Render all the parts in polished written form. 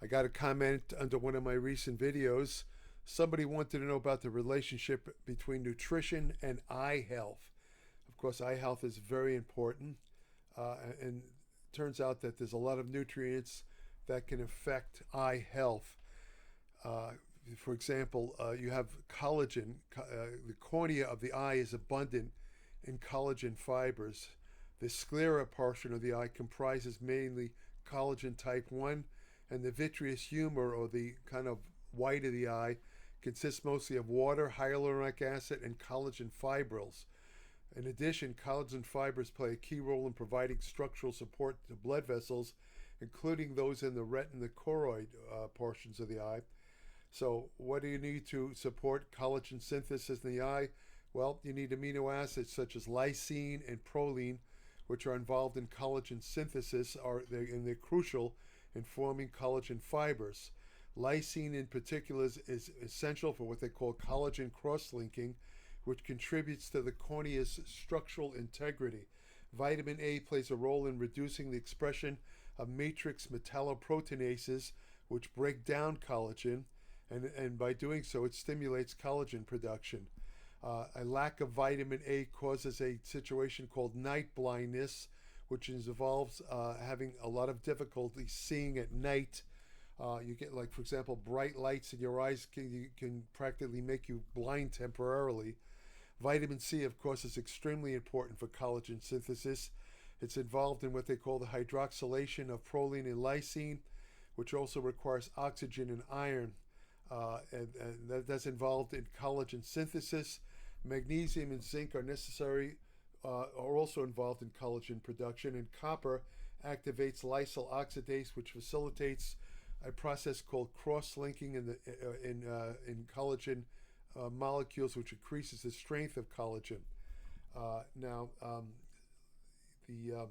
I got a comment under one of my recent videos. Somebody wanted to know about the relationship between nutrition and eye health. Of course, eye health is very important, and it turns out that there's a lot of nutrients that can affect eye health. Uh, for example, you have collagen. The cornea of the eye is abundant in collagen fibers. The sclera portion of the eye comprises mainly collagen type 1, and the vitreous humor, or the kind of white of the eye, consists mostly of water, hyaluronic acid, and collagen fibrils. In addition, collagen fibers play a key role in providing structural support to blood vessels, including those in the retina choroid portions of the eye. So, what do you need to support collagen synthesis in the eye? Well, you need amino acids such as lysine and proline, which are involved in collagen synthesis, and they're crucial in forming collagen fibers. Lysine, in particular, is essential for what they call collagen cross-linking, which contributes to the cornea's structural integrity. Vitamin A plays a role in reducing the expression of matrix metalloproteinases, which break down collagen, and by doing so, it stimulates collagen production. A lack of vitamin A causes a situation called night blindness, which involves having a lot of difficulty seeing at night. You get, like, for example, bright lights in your eyes can practically make you blind temporarily. Vitamin C, of course, is extremely important for collagen synthesis. It's involved in what they call the hydroxylation of proline and lysine, which also requires oxygen and iron. And that's involved in collagen synthesis. Magnesium and zinc are also involved in collagen production, and copper activates lysyl oxidase, which facilitates a process called cross-linking in collagen molecules, which increases the strength of collagen. You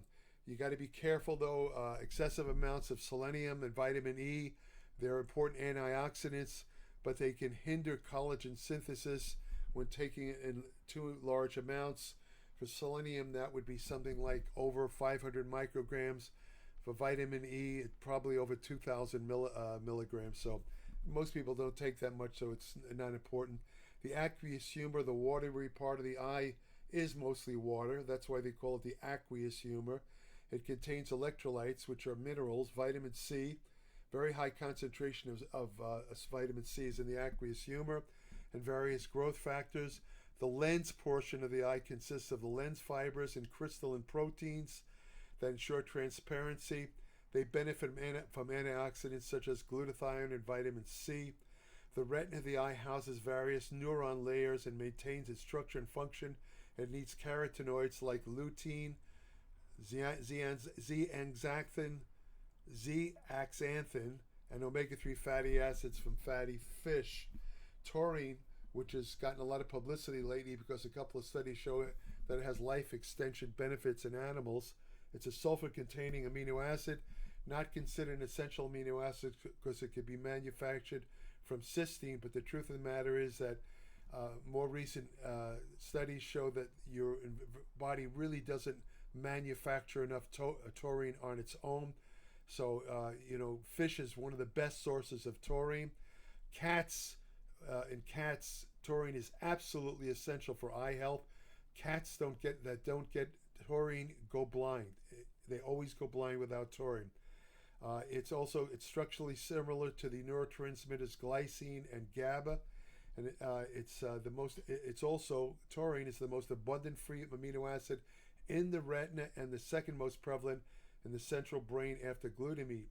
got to be careful though. Excessive amounts of selenium and vitamin E, they're important antioxidants, but they can hinder collagen synthesis when taking it in too large amounts. For selenium, that would be something like over 500 micrograms. For vitamin E, probably over 2,000 milligrams. So most people don't take that much, so it's not important. The aqueous humor, the watery part of the eye, is mostly water. That's why they call it the aqueous humor. It contains electrolytes, which are minerals, vitamin C. Very high concentration of vitamin C is in the aqueous humor, and various growth factors. The lens portion of the eye consists of the lens fibers and crystalline proteins that ensure transparency. They benefit from antioxidants such as glutathione and vitamin C. The retina of the eye houses various neuron layers and maintains its structure and function. It needs carotenoids like lutein, zeaxanthin, and omega-3 fatty acids from fatty fish. Taurine, which has gotten a lot of publicity lately because a couple of studies show that it has life extension benefits in animals. It's a sulfur-containing amino acid, not considered an essential amino acid because it could be manufactured from cysteine, but the truth of the matter is that more recent studies show that your body really doesn't manufacture enough taurine on its own. So, fish is one of the best sources of taurine. In cats, taurine is absolutely essential for eye health. Cats don't get taurine go blind. They always go blind without taurine. It's structurally similar to the neurotransmitters glycine and GABA, and taurine is the most abundant free amino acid in the retina and the second most prevalent in the central brain after glutamine.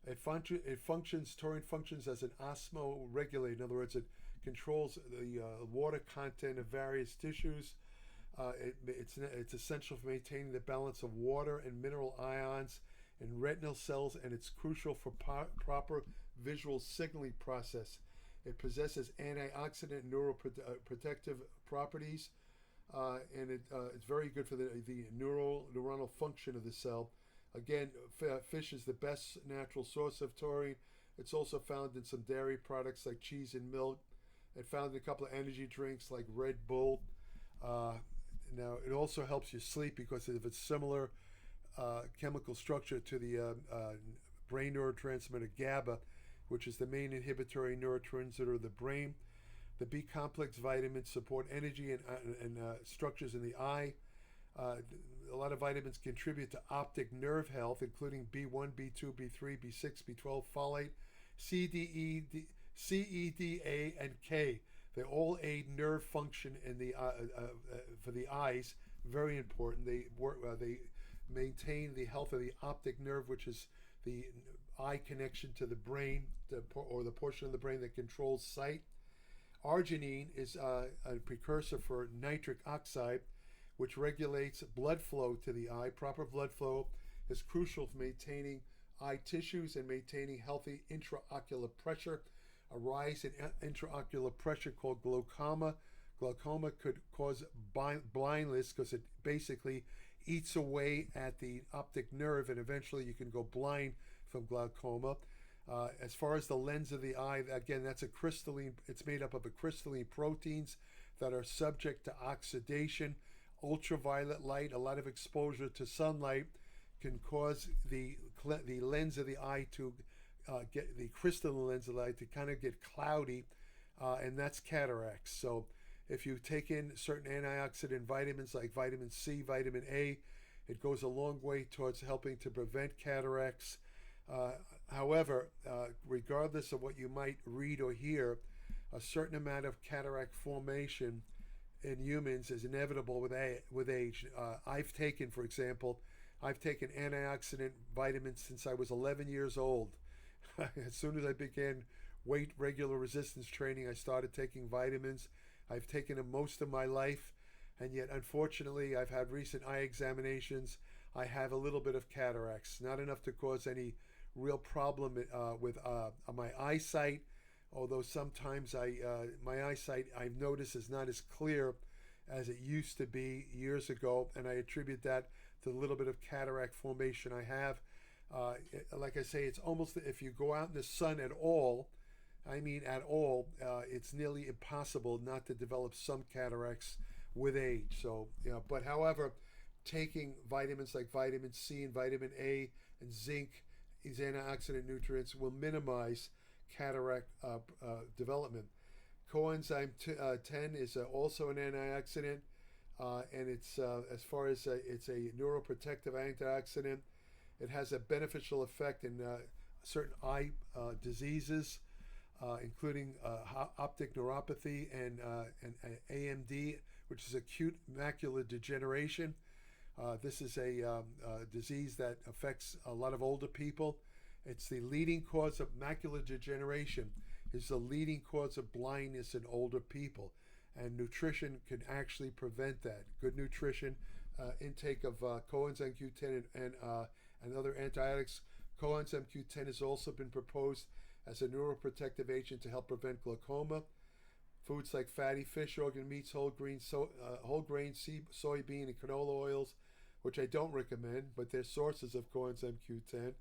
Taurine functions as an osmoregulator. In other words, it controls the water content of various tissues. It's essential for maintaining the balance of water and mineral ions in retinal cells, and it's crucial for proper visual signaling process. It possesses antioxidant and neuroprotective properties, and it's very good for the neuronal function of the cell. Again, fish is the best natural source of taurine. It's also found in some dairy products like cheese and milk, and found in a couple of energy drinks like Red Bull. Now, it also helps you sleep because of its similar chemical structure to the brain neurotransmitter GABA. which is the main inhibitory neurotransmitter of the brain. The B complex vitamins support energy and structures in the eye. A lot of vitamins contribute to optic nerve health, including B1, B2, B3, B6, B12, folate, C, E, D, A, and K. They all aid nerve function in the for the eyes. Very important. They maintain the health of the optic nerve, which is the eye connection to the brain, or the portion of the brain that controls sight. Arginine is a precursor for nitric oxide, which regulates blood flow to the eye. Proper blood flow is crucial for maintaining eye tissues and maintaining healthy intraocular pressure. A rise in intraocular pressure called glaucoma. Glaucoma could cause blindness because it basically eats away at the optic nerve, and eventually you can go blind from glaucoma. As far as the lens of the eye, again, that's a crystalline, it's made up of crystalline proteins that are subject to oxidation. Ultraviolet light, a lot of exposure to sunlight can cause the lens of the eye to get the crystalline lens of the eye to kind of get cloudy, and that's cataracts. So if you take in certain antioxidant vitamins like vitamin C, vitamin A, it goes a long way towards helping to prevent cataracts. However, regardless of what you might read or hear, a certain amount of cataract formation in humans is inevitable with age. I've taken antioxidant vitamins since I was 11 years old. As soon as I began regular resistance training, I started taking vitamins. I've taken them most of my life, and yet unfortunately I've had recent eye examinations. I have a little bit of cataracts, not enough to cause any real problem with my eyesight, although sometimes my eyesight, I've noticed, is not as clear as it used to be years ago, and I attribute that to the little bit of cataract formation I have. Like I say, it's almost, if you go out in the sun at all, I mean at all, it's nearly impossible not to develop some cataracts with age. So, but however, taking vitamins like vitamin C and vitamin A and zinc, these antioxidant nutrients, will minimize cataract development. Coenzyme 10 is also an antioxidant, and it's as far as it's a neuroprotective antioxidant. It has a beneficial effect in certain eye diseases, including optic neuropathy and AMD, which is acute macular degeneration. This is a disease that affects a lot of older people. It's the leading cause of macular degeneration. Is the leading cause of blindness in older people, and nutrition can actually prevent that. Good nutrition, intake of coenzyme Q10 and other antibiotics. Coenzyme Q10 has also been proposed as a neuroprotective agent to help prevent glaucoma. Foods like fatty fish, organ meats, whole grain, soybean, and canola oils, which I don't recommend, but they're sources of coenzyme Q10.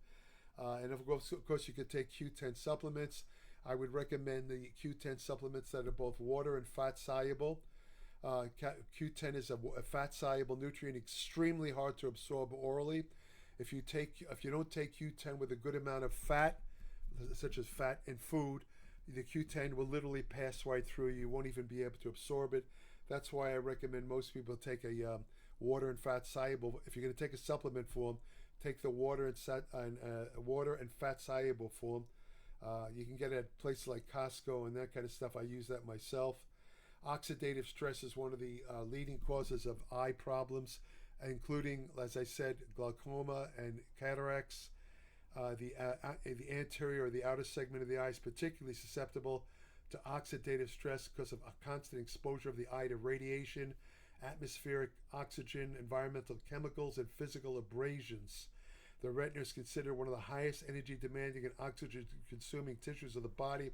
And of course, you could take Q10 supplements. I would recommend the Q10 supplements that are both water and fat soluble. Q10 is a fat soluble nutrient, extremely hard to absorb orally. If you don't take Q10 with a good amount of fat, such as fat in food, the Q10 will literally pass right through you. You won't even be able to absorb it. That's why I recommend most people take a water and fat soluble. If you're going to take a supplement form, take the water and fat soluble form. You can get it at places like Costco and that kind of stuff. I use that myself. Oxidative stress is one of the leading causes of eye problems, including, as I said, glaucoma and cataracts. The anterior or the outer segment of the eye is particularly susceptible to oxidative stress because of a constant exposure of the eye to radiation, atmospheric oxygen, environmental chemicals, and physical abrasions. The retina is considered one of the highest energy demanding and oxygen consuming tissues of the body,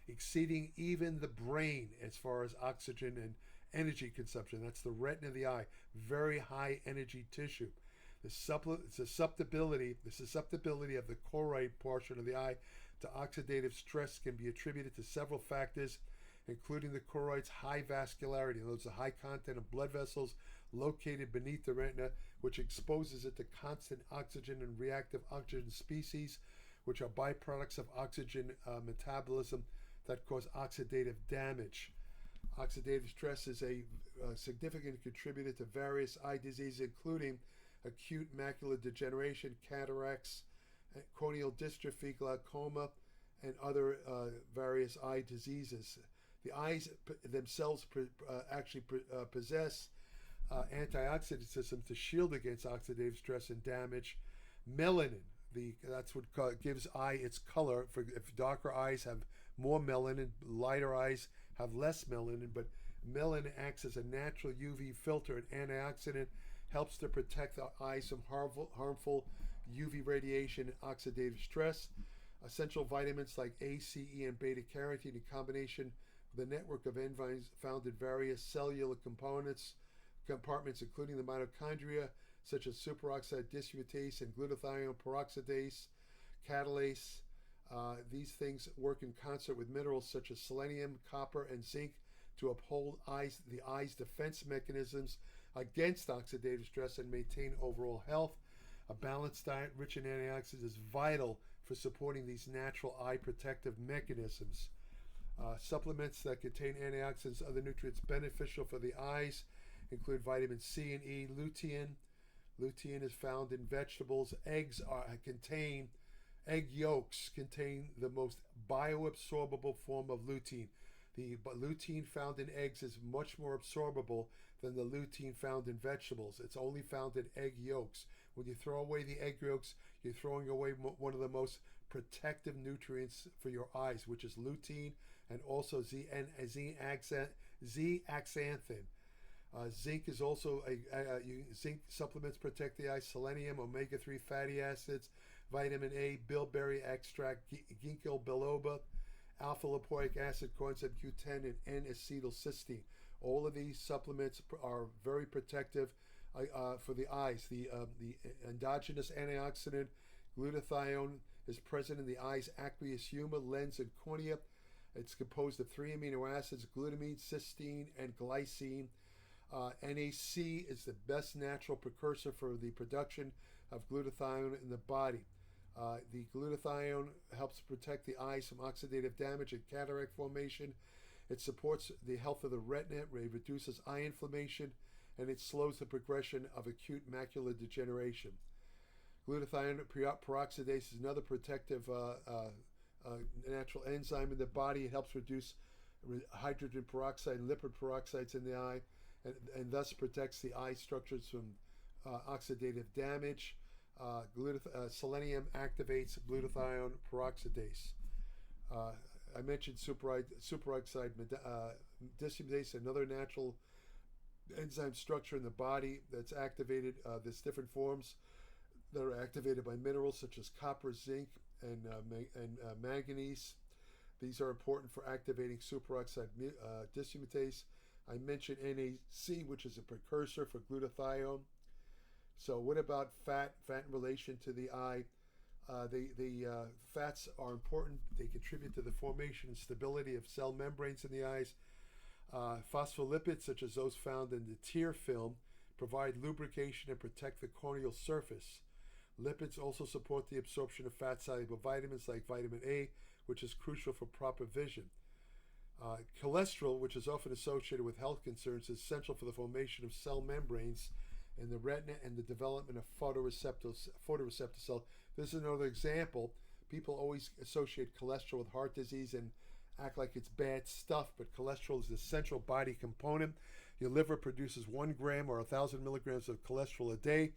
exceeding even the brain as far as oxygen and energy consumption. That's the retina of the eye, very high energy tissue. The susceptibility of the choroid portion of the eye to oxidative stress can be attributed to several factors, including the choroid's high vascularity. Those are high content of blood vessels located beneath the retina, which exposes it to constant oxygen and reactive oxygen species, which are byproducts of oxygen metabolism that cause oxidative damage. Oxidative stress is a significant contributor to various eye diseases, including acute macular degeneration, cataracts, corneal dystrophy, glaucoma, and other various eye diseases. The eyes themselves actually possess antioxidant systems to shield against oxidative stress and damage. Melanin, that's what gives eye its color. If darker eyes have more melanin, lighter eyes have less melanin, but melanin acts as a natural UV filter and antioxidant, helps to protect the eyes from harmful UV radiation and oxidative stress. Essential vitamins like A, C, E, and beta carotene in combination with a network of enzymes found in various cellular compartments, including the mitochondria, such as superoxide dismutase and glutathione peroxidase, catalase. These things work in concert with minerals such as selenium, copper, and zinc to uphold the eye's defense mechanisms against oxidative stress and maintain overall health. A balanced diet rich in antioxidants is vital for supporting these natural eye protective mechanisms. Supplements that contain antioxidants and other nutrients beneficial for the eyes include vitamin C and E, lutein. Lutein is found in vegetables. Egg yolks contain the most bioabsorbable form of lutein. The lutein found in eggs is much more absorbable than the lutein found in vegetables. It's only found in egg yolks. When you throw away the egg yolks, you're throwing away one of the most protective nutrients for your eyes, which is lutein and also zeaxanthin. Zinc is also zinc supplements protect the eye. Selenium, omega-3 fatty acids, vitamin A, bilberry extract, ginkgo biloba, alpha lipoic acid, coenzyme Q10, and N-acetylcysteine. All of these supplements are very protective for the eyes. The endogenous antioxidant glutathione is present in the eye's aqueous humor, lens, and cornea. It's composed of 3 amino acids, glutamine, cysteine, and glycine. NAC is the best natural precursor for the production of glutathione in the body. The glutathione helps protect the eyes from oxidative damage and cataract formation. It supports the health of the retina, it reduces eye inflammation, and it slows the progression of acute macular degeneration. Glutathione peroxidase is another protective natural enzyme in the body. It helps reduce hydrogen peroxide and lipid peroxides in the eye, and thus protects the eye structures from oxidative damage. Selenium activates glutathione peroxidase. I mentioned superoxide dismutase, another natural enzyme structure in the body that's activated. There's different forms that are activated by minerals such as copper, zinc, and manganese. These are important for activating superoxide dismutase. I mentioned NAC, which is a precursor for glutathione. So what about fat? Fat in relation to the eye. The fats are important. They contribute to the formation and stability of cell membranes in the eyes. Phospholipids, such as those found in the tear film, provide lubrication and protect the corneal surface. Lipids also support the absorption of fat-soluble vitamins like vitamin A, which is crucial for proper vision. Cholesterol, which is often associated with health concerns, is essential for the formation of cell membranes in the retina and the development of photoreceptor cells. This is another example. People always associate cholesterol with heart disease and act like it's bad stuff, but cholesterol is an essential body component. Your liver produces 1 gram or 1,000 milligrams of cholesterol a day.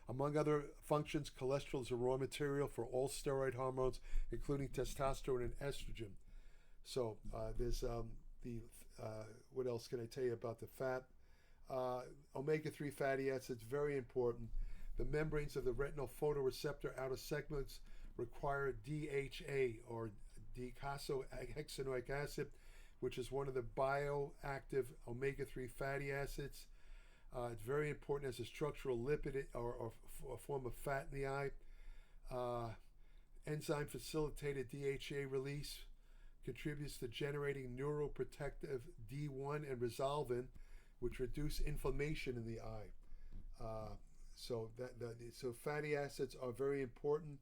Among other functions, cholesterol is a raw material for all steroid hormones, including testosterone and estrogen. So there's what else can I tell you about the fat? Omega-3 fatty acids, very important. The membranes of the retinal photoreceptor outer segments require DHA, or docosahexaenoic acid, which is one of the bioactive omega-3 fatty acids. It's very important as a structural lipid or a form of fat in the eye. Enzyme facilitated DHA release contributes to generating neuroprotective D1 and resolvin, which reduce inflammation in the eye. So fatty acids are very important.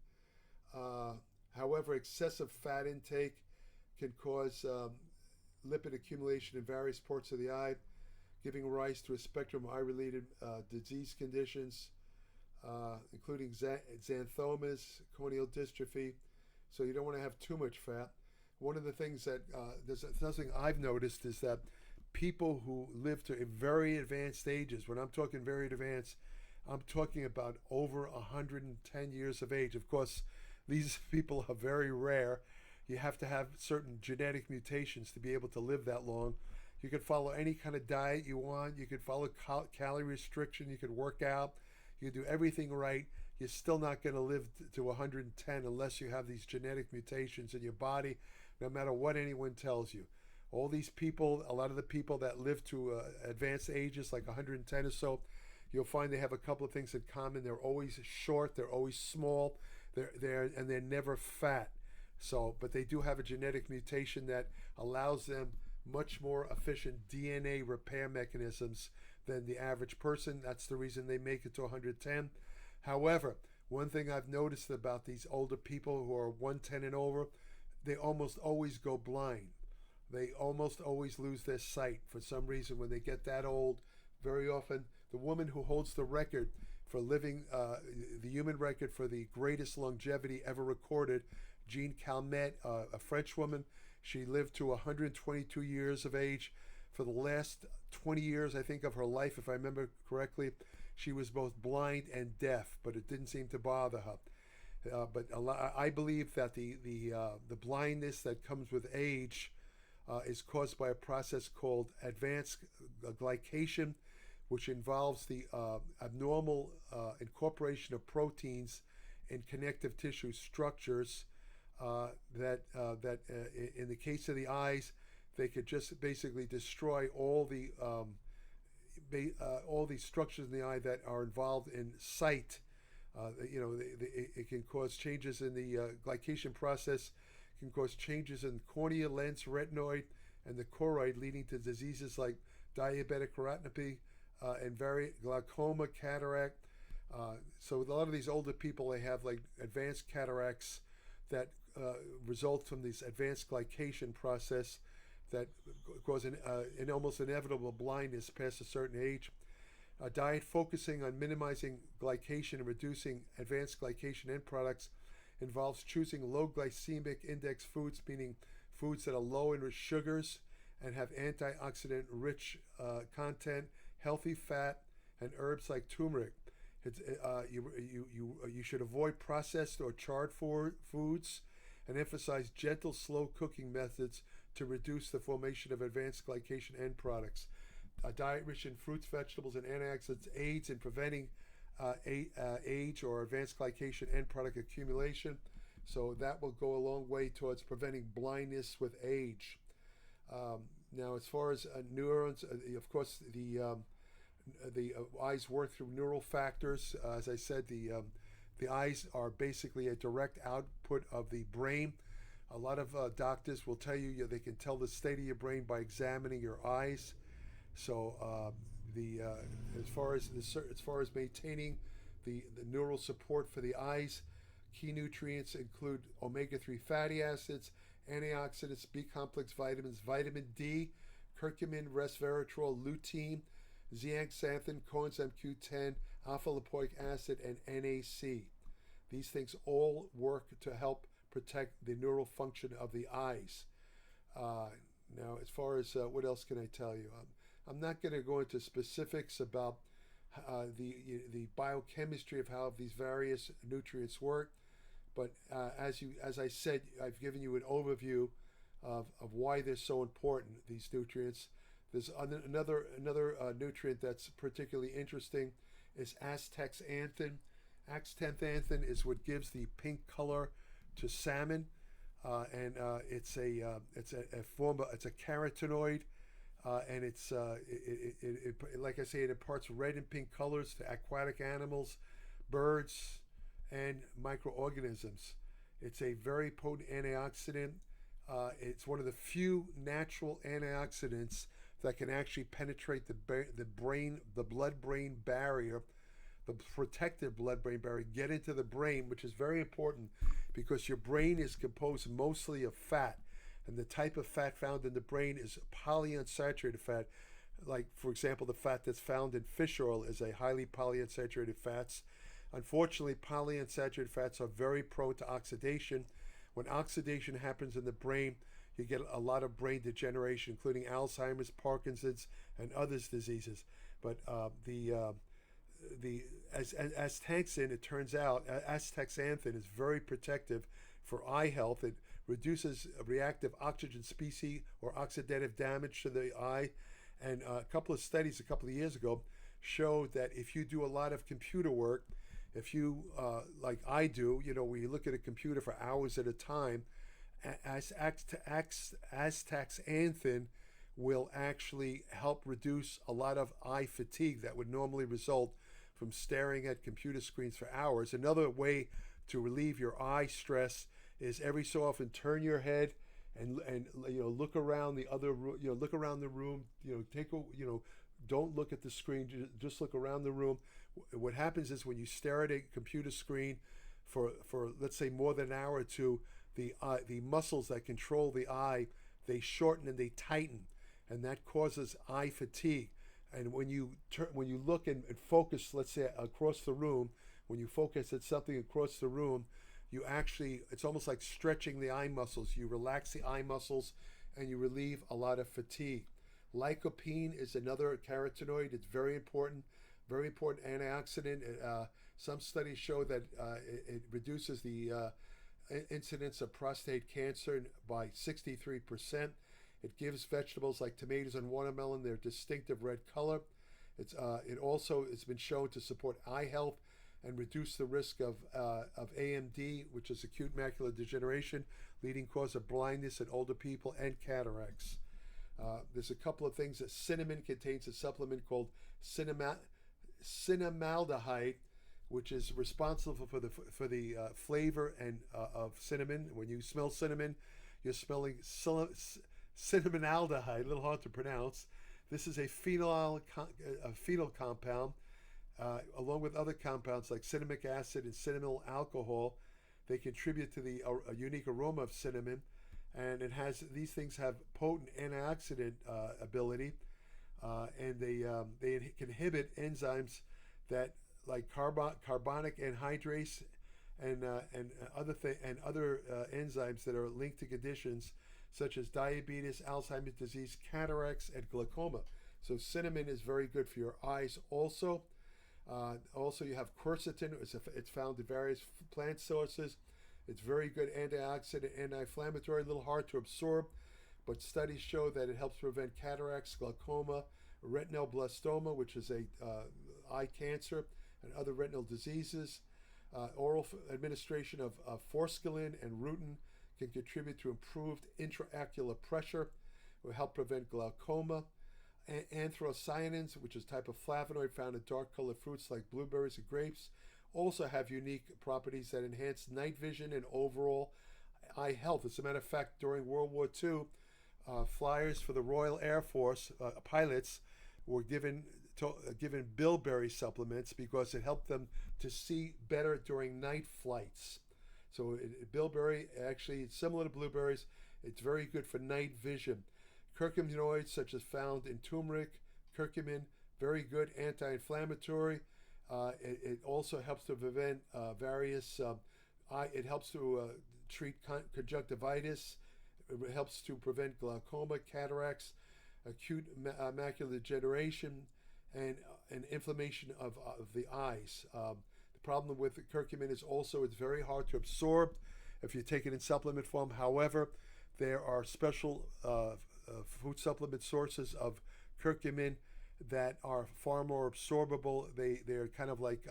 However, excessive fat intake can cause lipid accumulation in various parts of the eye, giving rise to a spectrum of eye-related disease conditions, including xanthomas, corneal dystrophy. So you don't want to have too much fat. One of the things that there's something I've noticed is that people who live to very advanced ages, when I'm talking very advanced, I'm talking about over 110 years of age. Of course, these people are very rare. You have to have certain genetic mutations to be able to live that long. You could follow any kind of diet you want. You could follow calorie restriction. You could work out. You could do everything right. You're still not going to live to 110 unless you have these genetic mutations in your body, no matter what anyone tells you. All these people, a lot of the people that live to advanced ages, like 110 or so, you'll find they have a couple of things in common. They're always short. They're always small. They're never fat. So, but they do have a genetic mutation that allows them much more efficient DNA repair mechanisms than the average person. That's the reason they make it to 110. However, one thing I've noticed about these older people who are 110 and over, they almost always go blind. They almost always lose their sight for some reason when they get that old. Very often, the woman who holds the record for living, the human record for the greatest longevity ever recorded, Jean Calment, a French woman, she lived to 122 years of age. For the last 20 years, I think, of her life, if I remember correctly, she was both blind and deaf, but it didn't seem to bother her. But I believe that the blindness that comes with age is caused by a process called advanced glycation, which involves the abnormal incorporation of proteins in connective tissue structures that in the case of the eyes, they could just basically destroy all the structures in the eye that are involved in sight. It can cause changes in the glycation process, can cause changes in cornea, lens, retinoid, and the choroid, leading to diseases like diabetic retinopathy and glaucoma, cataract. So with a lot of these older people, they have like advanced cataracts that result from this advanced glycation process that cause an almost inevitable blindness past a certain age. A diet focusing on minimizing glycation and reducing advanced glycation end products involves choosing low glycemic index foods, meaning foods that are low in sugars and have antioxidant rich content, healthy fat, and herbs like turmeric. You should avoid processed or charred foods and emphasize gentle, slow cooking methods to reduce the formation of advanced glycation end products. A diet rich in fruits, vegetables, and antioxidants aids in preventing age or advanced glycation end product accumulation. So that will go a long way towards preventing blindness with age. Now, as far as neurons, of course, the eyes work through neural factors. As I said, the eyes are basically a direct output of the brain. A lot of doctors will tell you they can tell the state of your brain by examining your eyes. So as far as maintaining the neural support for the eyes, key nutrients include omega-3 fatty acids, antioxidants, B-complex vitamins, vitamin D, curcumin, resveratrol, lutein, zeaxanthin, coenzyme Q10, alpha-lipoic acid, and NAC. These things all work to help protect the neural function of the eyes. Now, as far as what else can I tell you? I'm not going to go into specifics about the biochemistry of how these various nutrients work, but as I said, I've given you an overview of why they're so important, these nutrients. There's another nutrient that's particularly interesting is Astaxanthin. Astaxanthin is what gives the pink color to salmon, and it's a carotenoid, and it's like I say, it imparts red and pink colors to aquatic animals, birds, and microorganisms. It's a very potent antioxidant. It's one of the few natural antioxidants that can actually penetrate the blood-brain barrier, the protective blood-brain barrier, get into the brain, which is very important because your brain is composed mostly of fat, and the type of fat found in the brain is polyunsaturated fat. Like, for example, the fat that's found in fish oil is a highly polyunsaturated fats. Unfortunately, polyunsaturated fats are very prone to oxidation. When oxidation happens in the brain, you get a lot of brain degeneration, including Alzheimer's, Parkinson's, and other diseases. But the astaxanthin, it turns out, astaxanthin is very protective for eye health. It reduces reactive oxygen species or oxidative damage to the eye. And a couple of studies a couple of years ago showed that if you do a lot of computer work, if you, like I do, where you look at a computer for hours at a time, astaxanthin will actually help reduce a lot of eye fatigue that would normally result from staring at computer screens for hours. Another way to relieve your eye stress is every so often turn your head and look around the other look around the room. Don't look at the screen. Just look around the room. What happens is when you stare at a computer screen for let's say more than an hour or two, the muscles that control the eye, they shorten and they tighten, and that causes eye fatigue. And when you look and focus, let's say across the room, when you focus at something across the room, it's almost like stretching the eye muscles. You relax the eye muscles and you relieve a lot of fatigue. Lycopene is another carotenoid. It's very important antioxidant. Some studies show that it reduces the incidence of prostate cancer by 63%. It gives vegetables like tomatoes and watermelon their distinctive red color. It also has been shown to support eye health and reduce the risk of AMD, which is acute macular degeneration, leading cause of blindness in older people, and cataracts. There's a couple of things. That cinnamon contains a supplement called cinnamaldehyde, which is responsible for the flavor and of cinnamon. When you smell cinnamon, you're smelling cinnamaldehyde, a little hard to pronounce. This is a phenol compound, along with other compounds like cinnamic acid and cinnamyl alcohol. They contribute to the unique aroma of cinnamon, and these things have potent antioxidant ability, and they can inhibit enzymes that like carbonic anhydrase and other enzymes that are linked to conditions such as diabetes, Alzheimer's disease, cataracts, and glaucoma. So cinnamon is very good for your eyes also. Also, you have quercetin. It's found in various plant sources. It's very good antioxidant, anti-inflammatory, a little hard to absorb, but studies show that it helps prevent cataracts, glaucoma, retinoblastoma, which is a eye cancer, and other retinal diseases. Oral administration of forskolin and rutin can contribute to improved intraocular pressure, will help prevent glaucoma. Anthocyanins, which is a type of flavonoid found in dark-colored fruits like blueberries and grapes, also have unique properties that enhance night vision and overall eye health. As a matter of fact, during World War II, flyers for the Royal Air Force, pilots, were given bilberry supplements because it helped them to see better during night flights. So bilberry, actually, it's similar to blueberries. It's very good for night vision. Curcuminoids, such as found in turmeric, curcumin, very good anti-inflammatory. It also helps to prevent various. It helps to treat conjunctivitis. It helps to prevent glaucoma, cataracts, acute macular degeneration, and inflammation of the eyes. The problem with the curcumin is also it's very hard to absorb if you take it in supplement form. However, there are special food supplement sources of curcumin that are far more absorbable. They're kind of like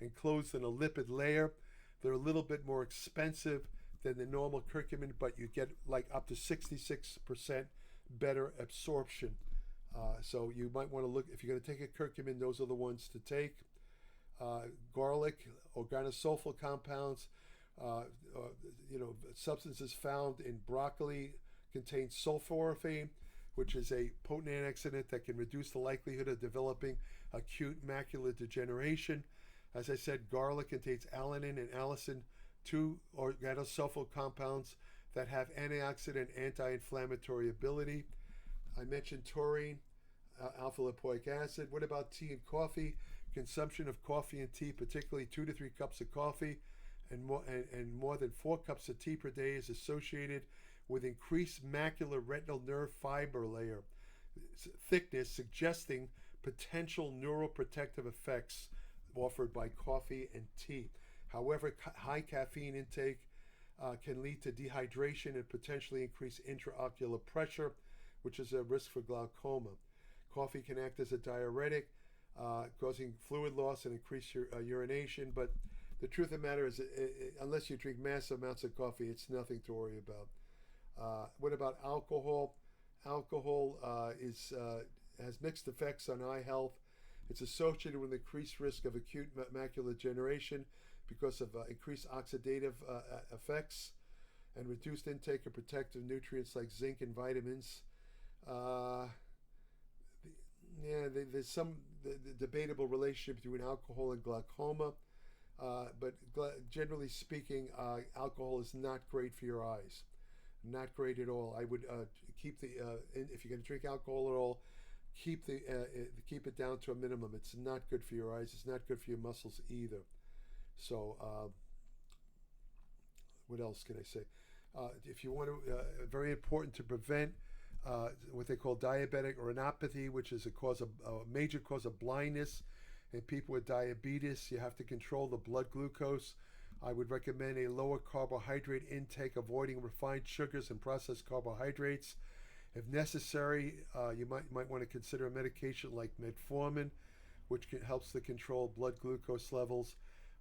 enclosed in a lipid layer. They're a little bit more expensive than the normal curcumin, but you get like up to 66% better absorption. So you might want to look, if you're going to take a curcumin, those are the ones to take. Garlic, organosulfur compounds, substances found in broccoli contain sulforaphane, which is a potent antioxidant that can reduce the likelihood of developing acute macular degeneration. As I said, garlic contains alanine and allicin, two organosulfur compounds that have antioxidant, anti-inflammatory ability. I mentioned taurine, alpha lipoic acid. What about tea and coffee? Consumption of coffee and tea, particularly 2 to 3 cups of coffee and more than 4 cups of tea per day, is associated with increased macular retinal nerve fiber layer thickness, suggesting potential neuroprotective effects offered by coffee and tea. However, high caffeine intake can lead to dehydration and potentially increase intraocular pressure, which is a risk for glaucoma. Coffee can act as a diuretic, causing fluid loss and increase your urination. But the truth of the matter is, unless you drink massive amounts of coffee, it's nothing to worry about. What about alcohol? Alcohol has mixed effects on eye health. It's associated with increased risk of acute macular degeneration because of increased oxidative effects and reduced intake of protective nutrients like zinc and vitamins. There's some debatable relationship between alcohol and glaucoma, but generally speaking, alcohol is not great for your eyes. Not great at all. I would keep if you're going to drink alcohol at all, keep it down to a minimum. It's not good for your eyes. It's not good for your muscles either. So, what else can I say? If you want to, very important to prevent what they call diabetic retinopathy, which is a major cause of blindness in people with diabetes. You have to control the blood glucose. I would recommend a lower carbohydrate intake, avoiding refined sugars and processed carbohydrates. If necessary, you might want to consider a medication like metformin, which helps to control blood glucose levels.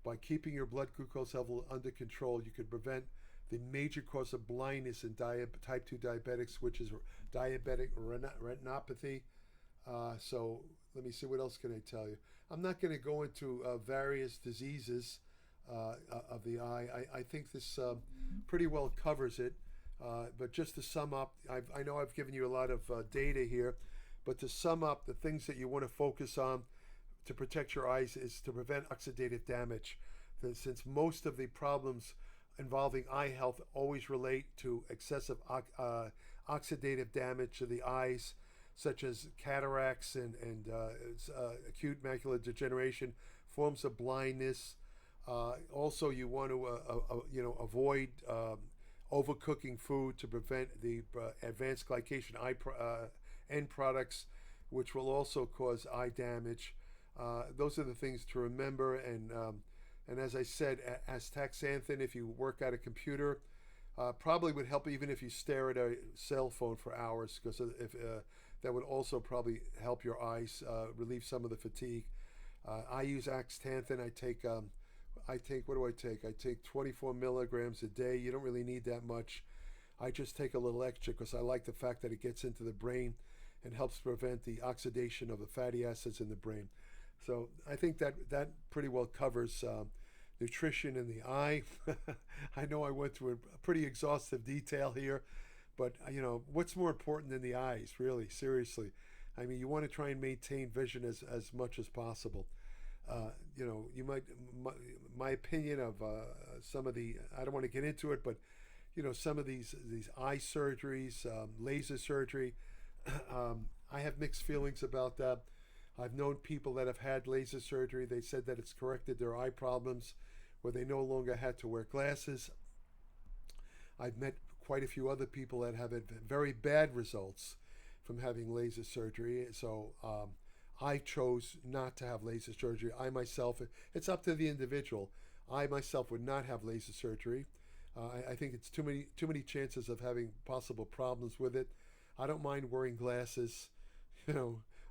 By keeping your blood glucose level under control, you could prevent the major cause of blindness in type 2 diabetics, which is diabetic retinopathy. So let me see, what else can I tell you? I'm not going to go into various diseases of the eye. I think this pretty well covers it. But just to sum up, I know I've given you a lot of data here, but to sum up, the things that you want to focus on to protect your eyes is to prevent oxidative damage. Since most of the problems involving eye health always relate to excessive oxidative damage to the eyes, such as cataracts and acute macular degeneration, forms of blindness. Also, you want to avoid overcooking food to prevent the advanced glycation end products, which will also cause eye damage. Those are the things to remember. And as I said, Astaxanthin, if you work at a computer, probably would help even if you stare at a cell phone for hours, because that would also probably help your eyes, relieve some of the fatigue. I use Astaxanthin. I take what do I take? I take 24 milligrams a day. You don't really need that much. I just take a little extra because I like the fact that it gets into the brain and helps prevent the oxidation of the fatty acids in the brain. So I think that pretty well covers nutrition in the eye. I know I went through a pretty exhaustive detail here, but what's more important than the eyes, really, seriously? I mean, you want to try and maintain vision as much as possible. You might, my opinion of some of the, I don't want to get into it, but some of these eye surgeries, laser surgery, I have mixed feelings about that. I've known people that have had laser surgery. They said that it's corrected their eye problems, where they no longer had to wear glasses. I've met quite a few other people that have had very bad results from having laser surgery. So I chose not to have laser surgery. I myself, it's up to the individual. I myself would not have laser surgery. I think it's too many chances of having possible problems with it. I don't mind wearing glasses.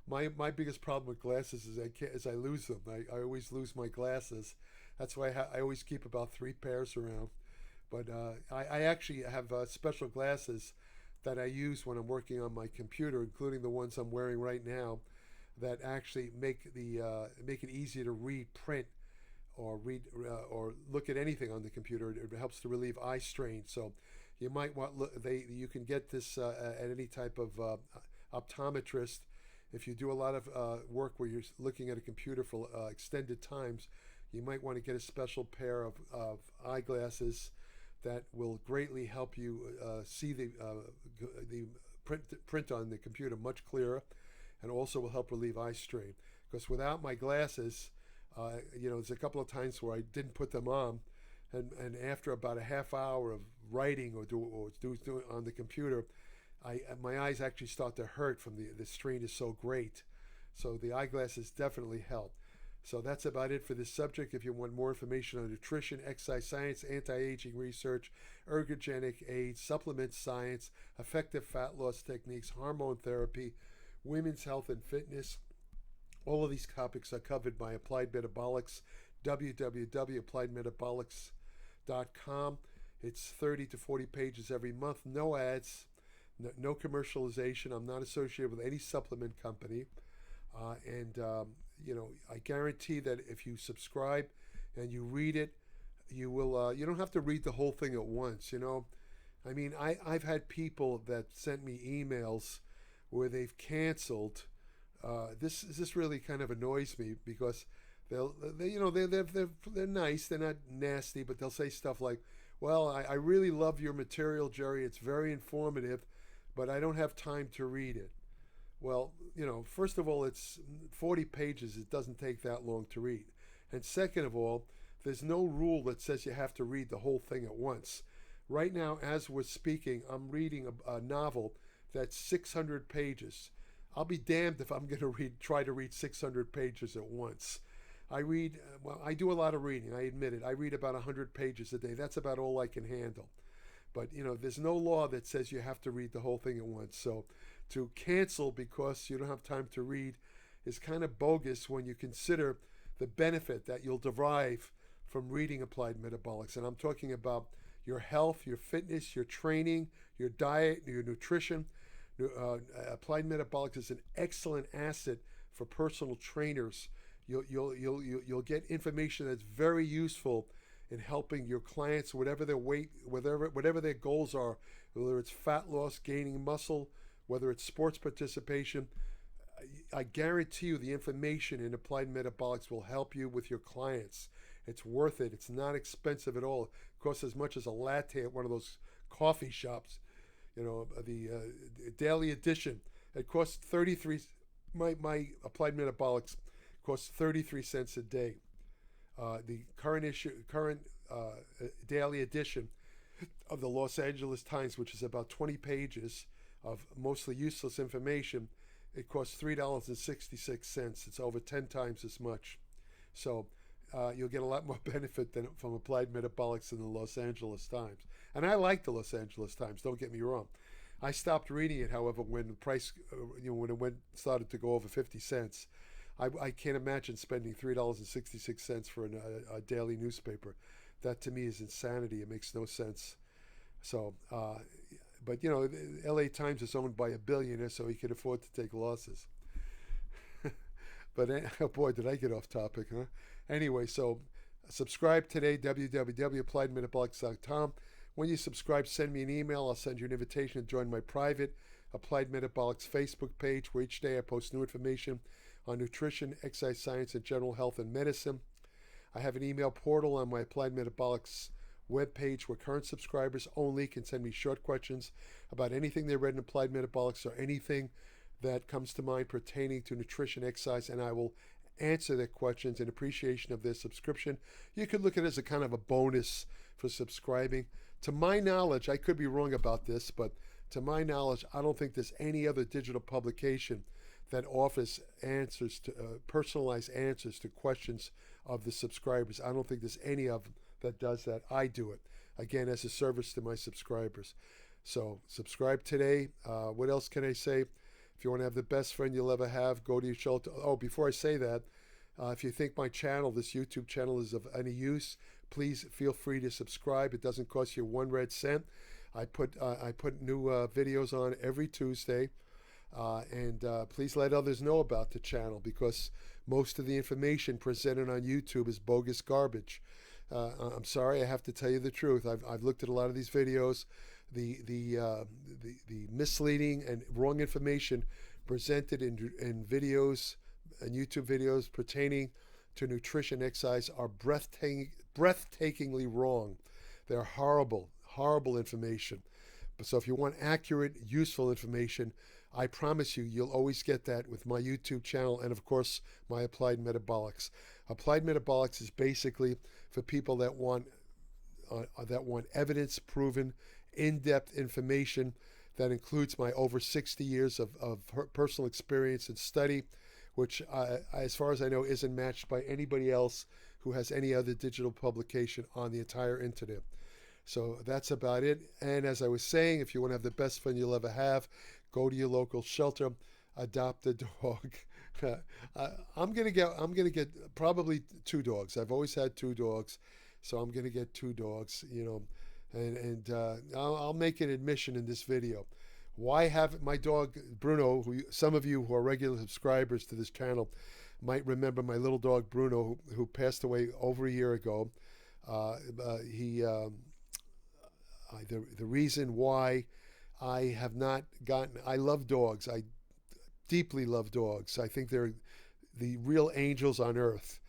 My biggest problem with glasses is I lose them. I always lose my glasses. That's why I always keep about 3 pairs around. But I actually have special glasses that I use when I'm working on my computer, including the ones I'm wearing right now, that actually make it easier to read print or or look at anything on the computer. It helps to relieve eye strain. So you might want you can get this at any type of optometrist. If you do a lot of work where you're looking at a computer for extended times, you might want to get a special pair of eyeglasses that will greatly help you see the print on the computer much clearer, and also will help relieve eye strain. Because without my glasses, there's a couple of times where I didn't put them on, and after about a half hour of writing or doing on the computer, my eyes actually start to hurt from the strain is so great. So the eyeglasses definitely help. So that's about it for this subject. If you want more information on nutrition, exercise science, anti-aging research, ergogenic aids, supplement science, effective fat loss techniques, hormone therapy, women's health and fitness, all of these topics are covered by Applied Metabolics, www.appliedmetabolics.com. It's 30 to 40 pages every month, no ads, no commercialization. I'm not associated with any supplement company. I guarantee that if you subscribe and you read it, you will. You don't have to read the whole thing at once. I mean, I've had people that sent me emails where they've canceled. This really kind of annoys me because they're nice, they're not nasty, but they'll say stuff like, "Well, I really love your material, Jerry. It's very informative, but I don't have time to read it." Well, first of all, it's 40 pages. It doesn't take that long to read. And second of all, there's no rule that says you have to read the whole thing at once. Right now, as we're speaking, I'm reading a novel that's 600 pages. I'll be damned if I'm going to try to read 600 pages at once. I do a lot of reading, I admit it. I read about 100 pages a day. That's about all I can handle. But, there's no law that says you have to read the whole thing at once. So to cancel because you don't have time to read is kind of bogus when you consider the benefit that you'll derive from reading Applied Metabolics. And I'm talking about your health, your fitness, your training, your diet, your nutrition. Applied Metabolics is an excellent asset for personal trainers. You'll get information that's very useful in helping your clients, whatever their weight, whatever their goals are, whether it's fat loss, gaining muscle, whether it's sports participation. I guarantee you the information in Applied Metabolics will help you with your clients. It's worth it. It's not expensive at all. It costs as much as a latte at one of those coffee shops. The daily edition. It costs 33. My Applied Metabolics costs 33 cents a day. The current daily edition of the Los Angeles Times, which is about 20 pages of mostly useless information, it costs $3.66. It's over 10 times as much. So you'll get a lot more benefit from Applied Metabolics than the Los Angeles Times. And I like the Los Angeles Times, don't get me wrong. I stopped reading it, however, when the price, when it started to go over 50 cents. I can't imagine spending $3.66 for a daily newspaper. That to me is insanity. It makes no sense. So, but the LA Times is owned by a billionaire, so he can afford to take losses. But oh boy, did I get off topic, huh? Anyway, so subscribe today, www.appliedmetabolics.com. When you subscribe, send me an email. I'll send you an invitation to join my private Applied Metabolics Facebook page, where each day I post new information on nutrition, exercise science, and general health and medicine. I have an email portal on my Applied Metabolics webpage where current subscribers only can send me short questions about anything they read in Applied Metabolics or anything that comes to mind pertaining to nutrition, exercise, and I will answer their questions in appreciation of their subscription. You could look at it as a kind of a bonus for subscribing. To my knowledge, I could be wrong about this, but to my knowledge, I don't think there's any other digital publication that offers answers to personalized answers to questions of the subscribers. I don't think there's any of them that does that. I do it, again, as a service to my subscribers. So subscribe today. What else can I say? If you want to have the best friend you'll ever have, go to your shelter. Oh, before I say that, if you think my channel, this YouTube channel, is of any use, please feel free to subscribe. It doesn't cost you 1 red cent. I put new videos on every Tuesday. And please let others know about the channel, because most of the information presented on YouTube is bogus garbage. I'm sorry, I have to tell you the truth. I've looked at a lot of these videos. The misleading and wrong information presented in videos and YouTube videos pertaining to nutrition exercise are breathtakingly wrong. They're horrible, horrible information. So if you want accurate, useful information, I promise you, you'll always get that with my YouTube channel and, of course, my Applied Metabolics. Applied Metabolics is basically for people that want evidence-proven, in-depth information that includes my over 60 years of personal experience and study, which, as far as I know, isn't matched by anybody else who has any other digital publication on the entire internet. So that's about it. And as I was saying, if you want to have the best fun you'll ever have, go to your local shelter, adopt a dog. I'm gonna get probably 2 dogs. I've always had 2 dogs, so I'm gonna get 2 dogs. And I'll make an admission in this video. Why have my dog Bruno, who some of you who are regular subscribers to this channel might remember my little dog Bruno, who passed away over a year ago. The reason why I have not gotten, I love dogs. I deeply love dogs. I think they're the real angels on earth.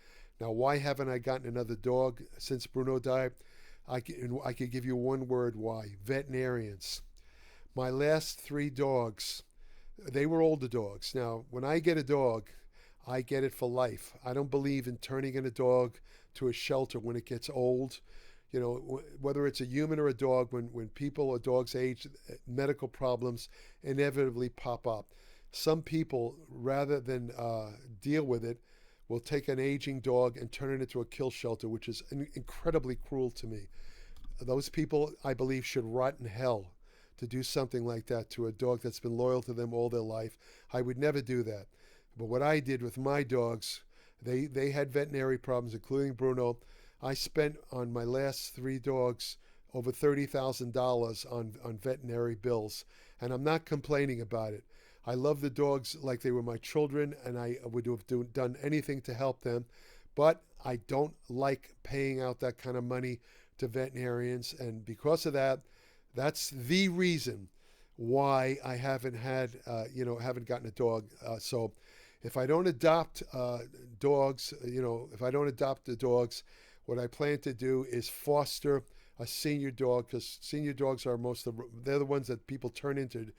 Now, why haven't I gotten another dog since Bruno died? I could give you one word why. Veterinarians. My last 3 dogs, they were older dogs. Now, when I get a dog, I get it for life. I don't believe in turning in a dog to a shelter when it gets old. Whether it's a human or a dog, when people or dogs age, medical problems inevitably pop up. Some people, rather than deal with it, will take an aging dog and turn it into a kill shelter, which is incredibly cruel to me. Those people, I believe, should rot in hell to do something like that to a dog that's been loyal to them all their life. I would never do that. But what I did with my dogs, they had veterinary problems, including Bruno. I spent on my last 3 dogs over $30,000 on veterinary bills, and I'm not complaining about it. I love the dogs like they were my children, and I would have done anything to help them, but I don't like paying out that kind of money to veterinarians, and because of that, that's the reason why I haven't haven't gotten a dog. So if I don't adopt dogs, if I don't adopt the dogs, what I plan to do is foster a senior dog, because senior dogs are they're the ones that people turn into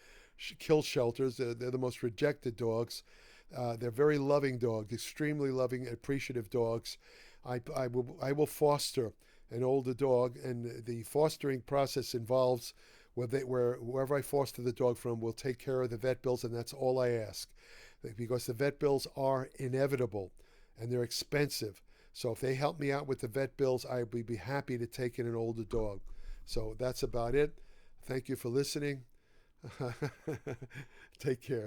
kill shelters. They're the most rejected dogs. They're very loving dogs, extremely loving, appreciative dogs. I will foster an older dog, and the fostering process involves wherever I foster the dog from, we'll take care of the vet bills, and that's all I ask, because the vet bills are inevitable and they're expensive. So if they help me out with the vet bills, I would be happy to take in an older dog. So that's about it. Thank you for listening. Take care.